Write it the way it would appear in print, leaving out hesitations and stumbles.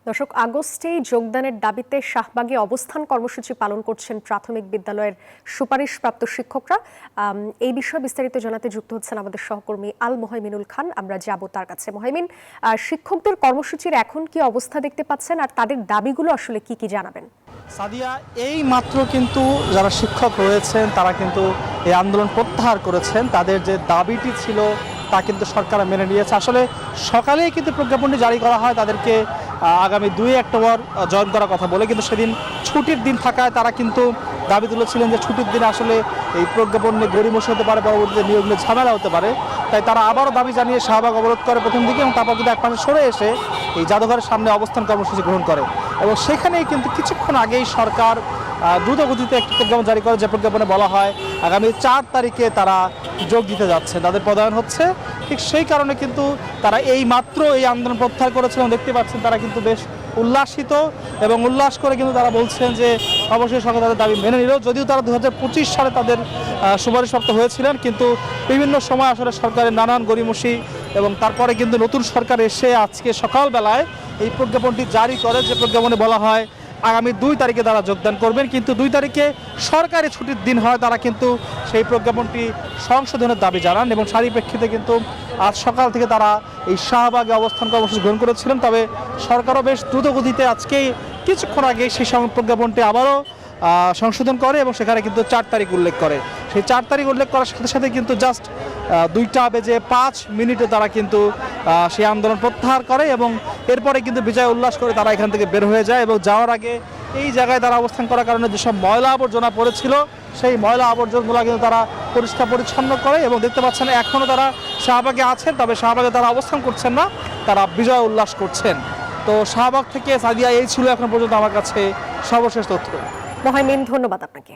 দর্শক, আগস্টে যোগদানের দাবিতে শাহবাগে অবস্থান কর্মসূচি পালন করছেন প্রাথমিক বিদ্যালয়ের সুপারিশপ্রাপ্ত শিক্ষকরা। এই বিষয়ে বিস্তারিত জানাতে যুক্ত হচ্ছেন আমাদের সহকর্মী আল মোহাইমিনুল খান। আমরা যাব তার কাছে। মোহাইমিন, শিক্ষকদের কর্মসূচির এখন কি অবস্থা দেখতে পাচ্ছেন আর তাদের দাবিগুলো আসলে কি কি জানাবেন? সাদিয়া, এই মাত্র কিন্তু যারা শিক্ষক রয়েছেন তারা কিন্তু এই আন্দোলন প্রত্যাহার করেছেন। তাদের যে দাবিটি ছিল তা কিন্তু সরকার মেনে নিয়েছে। আসলে সকালেই কিন্তু প্রজ্ঞাপনটি জারি করা হয় তাদেরকে আগামী 2 অক্টোবর জয়েন করার কথা বলে, কিন্তু সেদিন ছুটির দিন থাকায় তারা কিন্তু দাবি তুলেছিলেন যে ছুটির দিনে আসলে এই প্রজ্ঞাপন নিয়ে গড়িমসি হতে পারে, পরবর্তীতে নিয়োগ নিয়ে ঝামেলা হতে পারে। তাই তারা আবারও দাবি জানিয়ে শাহবাগ অবরোধ করে প্রথম দিকে, এবং তারপর কিন্তু এক পাশে সরে এসে এই জাদুঘরের সামনে অবস্থান কর্মসূচি গ্রহণ করে। এবং সেখানেই কিন্তু কিছুক্ষণ আগেই সরকার দ্রুত গতিতে একটি প্রজ্ঞাপন জারি করে, যে প্রজ্ঞাপনে বলা হয় আগামী 4 তারিখে তারা যোগ দিতে যাচ্ছে, তাদের পদায়ন হচ্ছে। ঠিক সেই কারণে কিন্তু তারা এই মাত্র এই আন্দোলন প্রত্যাহার করেছিলেন। দেখতে পাচ্ছেন তারা কিন্তু বেশ উল্লাসিত এবং উল্লাস করে কিন্তু তারা বলছেন যে অবশ্যই সরকার তাদের দাবি মেনে নিল। যদিও তারা 2025 সালে তাদের সুপারিশপ্রাপ্ত হয়েছিলেন, কিন্তু বিভিন্ন সময় আসলে সরকারের নানান গড়িমসি এবং তারপরে কিন্তু নতুন সরকার এসে আজকে সকালবেলায় এই প্রজ্ঞাপনটি জারি করে, যে প্রজ্ঞাপনে বলা হয় আগামী 2 তারিখে তারা যোগদান করবেন। কিন্তু 2 তারিখে সরকারি ছুটির দিন হয়, তারা কিন্তু সেই প্রজ্ঞাপনটি সংশোধনের দাবি জানান এবং সারি প্রেক্ষিতে কিন্তু আজ সকাল থেকে তারা এই শাহবাগে অবস্থান কর্মসূচি গ্রহণ করেছিলেন। তবে সরকারও বেশ দ্রুত গতিতে আজকেই কিছুক্ষণ আগে সেই প্রজ্ঞাপনটি আবারও সংশোধন করে এবং সেখানে কিন্তু 4 তারিখ উল্লেখ করে। সেই 4 তারিখ উল্লেখ করার সাথে সাথে কিন্তু জাস্ট 2:05 তারা কিন্তু সেই আন্দোলন প্রত্যাহার করে এবং এরপরে কিন্তু বিজয় উল্লাস করে তারা এখান থেকে বের হয়ে যায়। এবং যাওয়ার আগে এই জায়গায় তারা অবস্থান করার কারণে যেসব ময়লা আবর্জনা পড়েছিল সেই ময়লা আবর্জনাগুলো কিন্তু তারা পরিষ্কার পরিচ্ছন্ন করে। এবং দেখতে পাচ্ছেন এখনও তারা শাহবাগে আছেন, তবে শাহবাগে তারা অবস্থান করছেন না, তারা বিজয় উল্লাস করছেন। তো শাহবাগ থেকে সাদিয়া, এই ছিল এখন পর্যন্ত আমার কাছে সর্বশেষ তথ্য। মোহাইমিন, ধন্যবাদ আপনাকে।